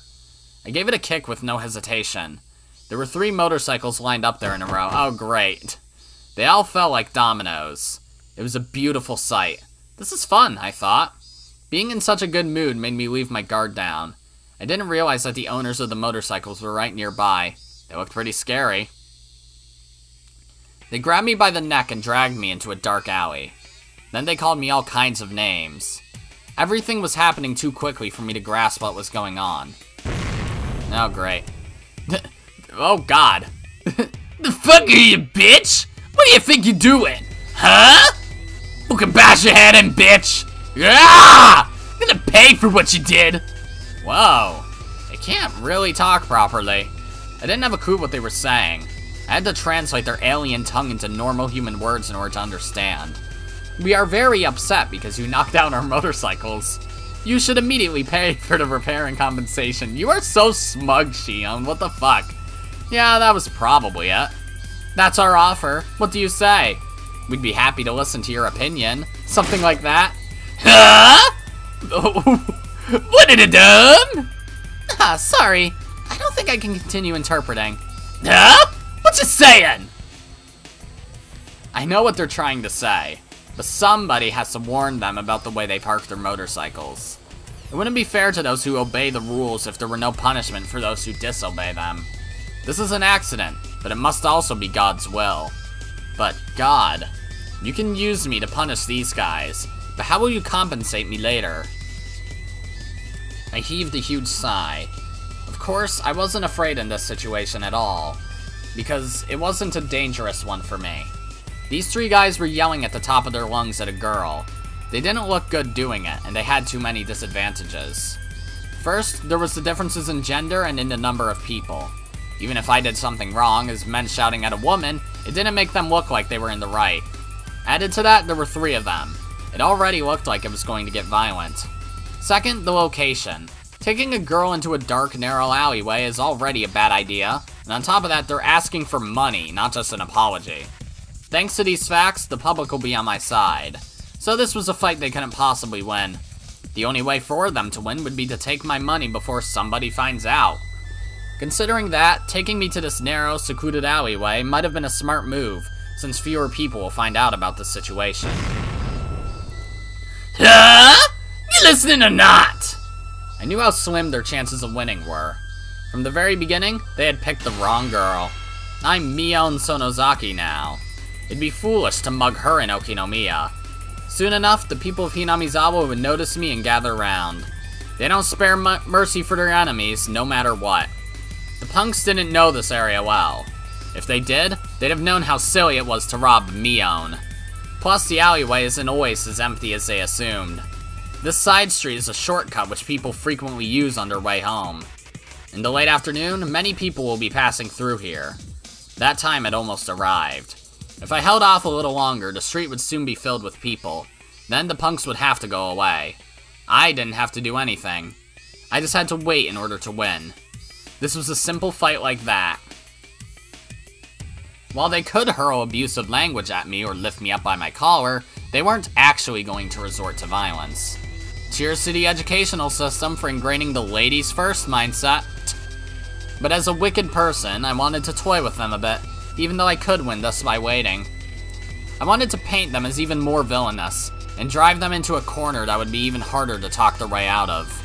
I gave it a kick with no hesitation. There were 3 motorcycles lined up there in a row. Oh, great. They all fell like dominoes. It was a beautiful sight. This is fun, I thought. Being in such a good mood made me leave my guard down. I didn't realize that the owners of the motorcycles were right nearby. They looked pretty scary. They grabbed me by the neck and dragged me into a dark alley. Then they called me all kinds of names. Everything was happening too quickly for me to grasp what was going on. Oh, great. Oh, God. The fuck are you, bitch? What do you think you're doing? Huh? Who can bash your head in, bitch? Ah! I'm gonna pay for what you did. Whoa. They can't really talk properly. I didn't have a clue what they were saying. I had to translate their alien tongue into normal human words in order to understand. We are very upset because you knocked down our motorcycles. You should immediately pay for the repair and compensation. You are so smug, Shion. What the fuck? Yeah, that was probably it. That's our offer. What do you say? We'd be happy to listen to your opinion. Something like that. Huh? What did it done? Ah, sorry. I don't think I can continue interpreting. Huh? What you saying? I know what they're trying to say, but somebody has to warn them about the way they park their motorcycles. It wouldn't be fair to those who obey the rules if there were no punishment for those who disobey them. This is an accident, but it must also be God's will. But God, you can use me to punish these guys, but how will you compensate me later? I heaved a huge sigh. Of course, I wasn't afraid in this situation at all, because it wasn't a dangerous one for me. These 3 guys were yelling at the top of their lungs at a girl. They didn't look good doing it, and they had too many disadvantages. First, there was the differences in gender and in the number of people. Even if I did something wrong, as men shouting at a woman, it didn't make them look like they were in the right. Added to that, there were 3 of them. It already looked like it was going to get violent. Second, the location. Taking a girl into a dark, narrow alleyway is already a bad idea, and on top of that, they're asking for money, not just an apology. Thanks to these facts, the public will be on my side. So this was a fight they couldn't possibly win. The only way for them to win would be to take my money before somebody finds out. Considering that, taking me to this narrow, secluded alleyway might have been a smart move, since fewer people will find out about this situation. Huh? You listening or not? I knew how slim their chances of winning were. From the very beginning, they had picked the wrong girl. I'm Shion Sonozaki now. It'd be foolish to mug her in Okinomiya. Soon enough, the people of Hinamizawa would notice me and gather round. They don't spare mercy for their enemies, no matter what. The punks didn't know this area well. If they did, they'd have known how silly it was to rob Mion. Plus, the alleyway isn't always as empty as they assumed. This side street is a shortcut which people frequently use on their way home. In the late afternoon, many people will be passing through here. That time had almost arrived. If I held off a little longer, the street would soon be filled with people. Then the punks would have to go away. I didn't have to do anything. I just had to wait in order to win. This was a simple fight like that. While they could hurl abusive language at me or lift me up by my collar, they weren't actually going to resort to violence. Cheers to the educational system for ingraining the ladies first mindset. But as a wicked person, I wanted to toy with them a bit, even though I could win just by waiting. I wanted to paint them as even more villainous, and drive them into a corner that would be even harder to talk their way out of.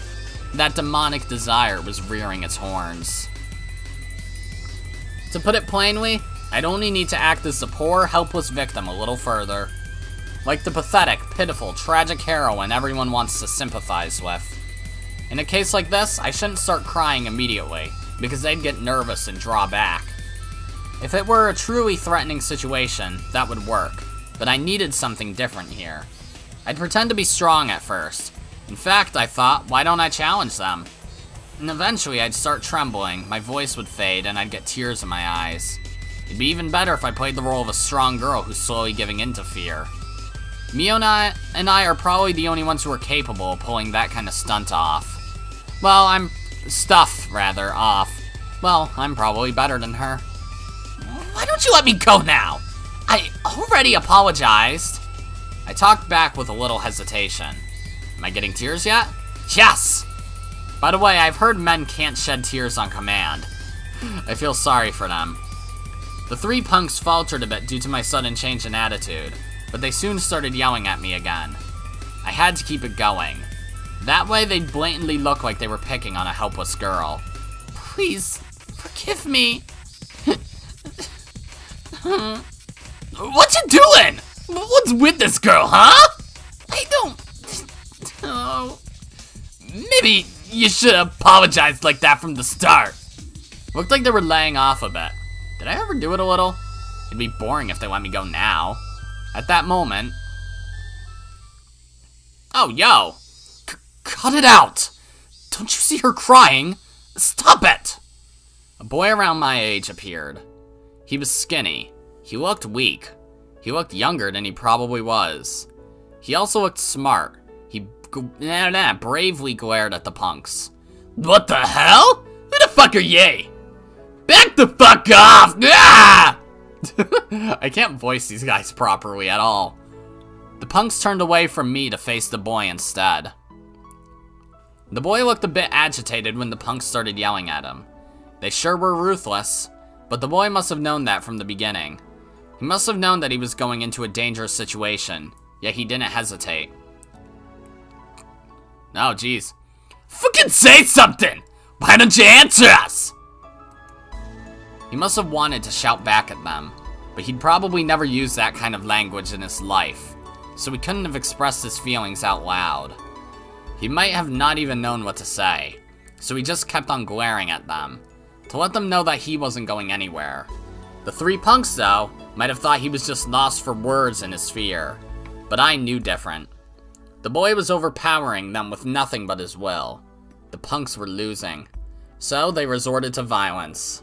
That demonic desire was rearing its horns. To put it plainly, I'd only need to act as the poor, helpless victim a little further. Like the pathetic, pitiful, tragic heroine everyone wants to sympathize with. In a case like this, I shouldn't start crying immediately, because they'd get nervous and draw back. If it were a truly threatening situation, that would work, but I needed something different here. I'd pretend to be strong at first. In fact, I thought, why don't I challenge them? And eventually I'd start trembling, my voice would fade, and I'd get tears in my eyes. It'd be even better if I played the role of a strong girl who's slowly giving in to fear. Mion and I are probably the only ones who are capable of pulling that kind of stunt off. Well, I'm probably better than her. Why don't you let me go now? I already apologized. I talked back with a little hesitation. Am I getting tears yet? Yes! By the way, I've heard men can't shed tears on command. I feel sorry for them. The three punks faltered a bit due to my sudden change in attitude, but they soon started yelling at me again. I had to keep it going. That way they'd blatantly look like they were picking on a helpless girl. Please, forgive me. What you doing? What's with this girl, huh? I don't know. Maybe you should have apologized like that from the start. Looked like they were laying off a bit. Did I ever do it a little? It'd be boring if they let me go now. At that moment... Oh, yo! Cut it out! Don't you see her crying? Stop it! A boy around my age appeared. He was skinny. He looked weak. He looked younger than he probably was. He also looked smart. He bravely glared at the punks. What the hell? Who the fuck are ye? Back the fuck off! Ah! I can't voice these guys properly at all. The punks turned away from me to face the boy instead. The boy looked a bit agitated when the punks started yelling at him. They sure were ruthless, but the boy must have known that from the beginning. He must have known that he was going into a dangerous situation, yet he didn't hesitate. Oh, jeez. Fucking say something! Why don't you answer us? He must have wanted to shout back at them, but he'd probably never used that kind of language in his life, so he couldn't have expressed his feelings out loud. He might have not even known what to say, so he just kept on glaring at them, to let them know that he wasn't going anywhere. The three punks, though, might have thought he was just lost for words in his fear, but I knew different. The boy was overpowering them with nothing but his will. The punks were losing, so they resorted to violence.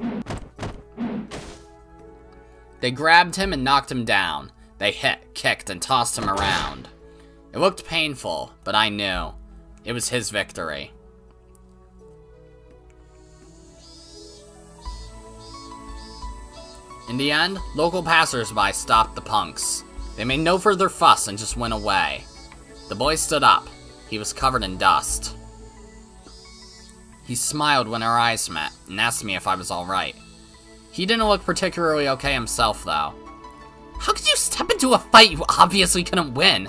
They grabbed him and knocked him down. They hit, kicked, and tossed him around. It looked painful, but I knew. It was his victory. In the end, local passersby stopped the punks. They made no further fuss and just went away. The boy stood up. He was covered in dust. He smiled when our eyes met and asked me if I was alright. He didn't look particularly okay himself, though. How could you step into a fight you obviously couldn't win?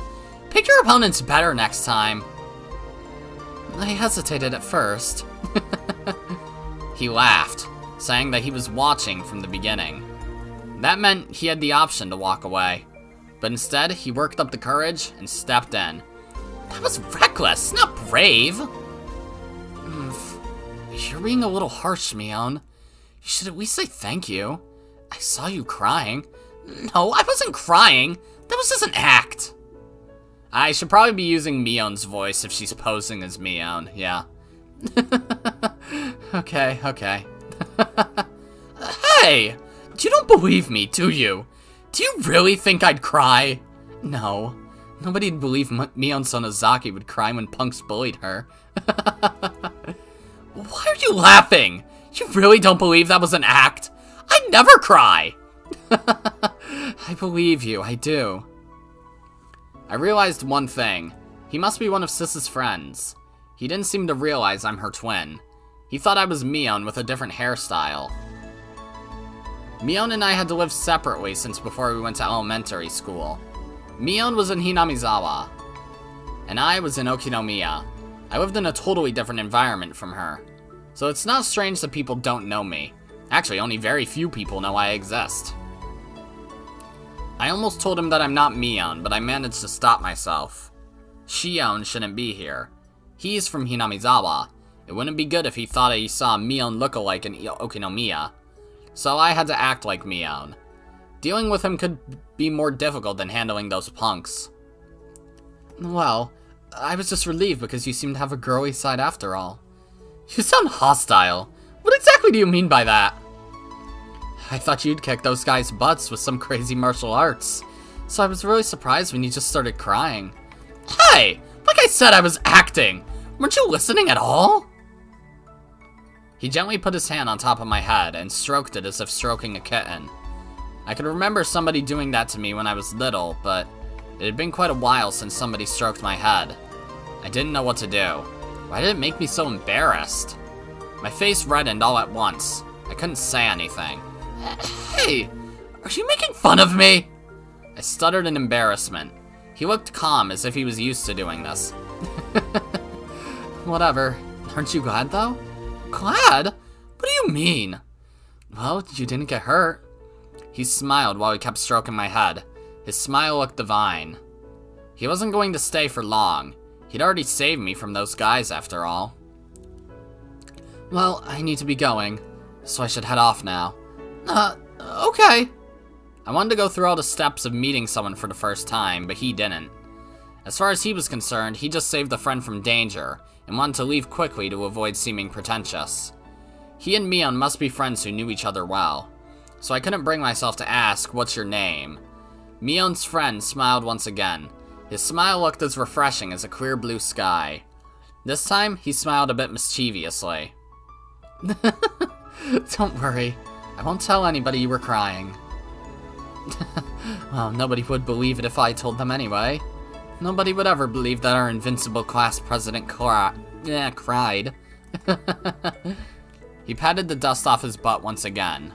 Pick your opponents better next time. I hesitated at first. He laughed, saying that he was watching from the beginning. That meant he had the option to walk away. But instead, he worked up the courage and stepped in. That was reckless, not brave. You're being a little harsh, Mion. You should at least say thank you. I saw you crying. No, I wasn't crying. That was just an act. I should probably be using Mion's voice if she's posing as Mion, yeah. Okay. Hey! You don't believe me, do you? Do you really think I'd cry? No. Nobody'd believe Mion Sonozaki would cry when punks bullied her. Why are you laughing? You really don't believe that was an act? I'd never cry! I believe you, I do. I realized one thing. He must be one of Sis's friends. He didn't seem to realize I'm her twin. He thought I was Mion with a different hairstyle. Mion and I had to live separately since before we went to elementary school. Mion was in Hinamizawa, and I was in Okinomiya. I lived in a totally different environment from her. So it's not strange that people don't know me. Actually, only very few people know I exist. I almost told him that I'm not Mion, but I managed to stop myself. Shion shouldn't be here. He's from Hinamizawa. It wouldn't be good if he thought he saw a Mion lookalike in Okinomiya. So I had to act like Mion. Dealing with him could be more difficult than handling those punks. Well, I was just relieved because you seem to have a girly side after all. You sound hostile. What exactly do you mean by that? I thought you'd kick those guys' butts with some crazy martial arts. So I was really surprised when you just started crying. Hey! Like I said, I was acting! Weren't you listening at all? He gently put his hand on top of my head and stroked it as if stroking a kitten. I could remember somebody doing that to me when I was little, but it had been quite a while since somebody stroked my head. I didn't know what to do. Why did it make me so embarrassed? My face reddened all at once. I couldn't say anything. Hey! Are you making fun of me? I stuttered in embarrassment. He looked calm, as if he was used to doing this. Whatever. Aren't you glad, though? Glad? What do you mean? Well, you didn't get hurt. He smiled while he kept stroking my head. His smile looked divine. He wasn't going to stay for long. He'd already saved me from those guys, after all. Well, I need to be going, so I should head off now. Okay. I wanted to go through all the steps of meeting someone for the first time, but he didn't. As far as he was concerned, he just saved a friend from danger, and wanted to leave quickly to avoid seeming pretentious. He and Mion must be friends who knew each other well, so I couldn't bring myself to ask, "What's your name?" Mion's friend smiled once again. His smile looked as refreshing as a clear blue sky. This time, he smiled a bit mischievously. Don't worry, I won't tell anybody you were crying. Well, nobody would believe it if I told them anyway. Nobody would ever believe that our invincible class president cried. He patted the dust off his butt once again.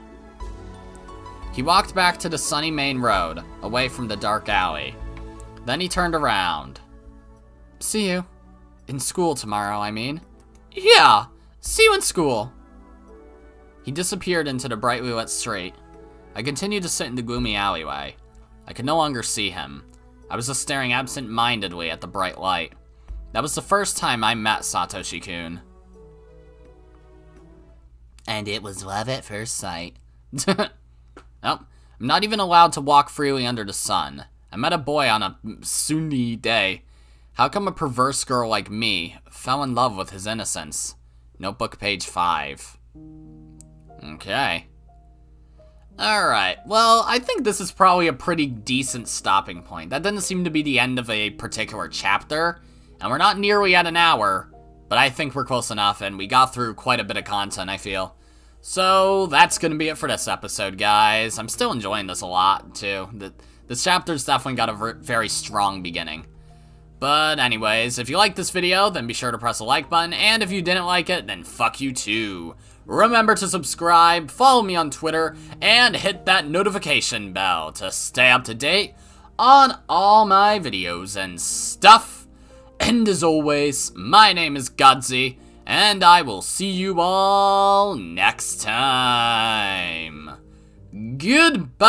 He walked back to the sunny main road, away from the dark alley. Then he turned around. See you. In school tomorrow, I mean. Yeah, see you in school. He disappeared into the brightly lit street. I continued to sit in the gloomy alleyway. I could no longer see him. I was just staring absent-mindedly at the bright light. That was the first time I met Satoshi-kun. And it was love at first sight. Nope, I'm not even allowed to walk freely under the sun. I met a boy on a sunny day. How come a perverse girl like me fell in love with his innocence? Notebook page 5. Okay. Alright, well, I think this is probably a pretty decent stopping point. That doesn't seem to be the end of a particular chapter, and we're not nearly at an hour, but I think we're close enough, and we got through quite a bit of content, I feel. So, that's gonna be it for this episode, guys. I'm still enjoying this a lot, too. This chapter's definitely got a very strong beginning. But anyways, if you liked this video, then be sure to press the like button, and if you didn't like it, then fuck you too. Remember to subscribe, follow me on Twitter, and hit that notification bell to stay up to date on all my videos and stuff. And as always, my name is Godzi, and I will see you all next time. Goodbye!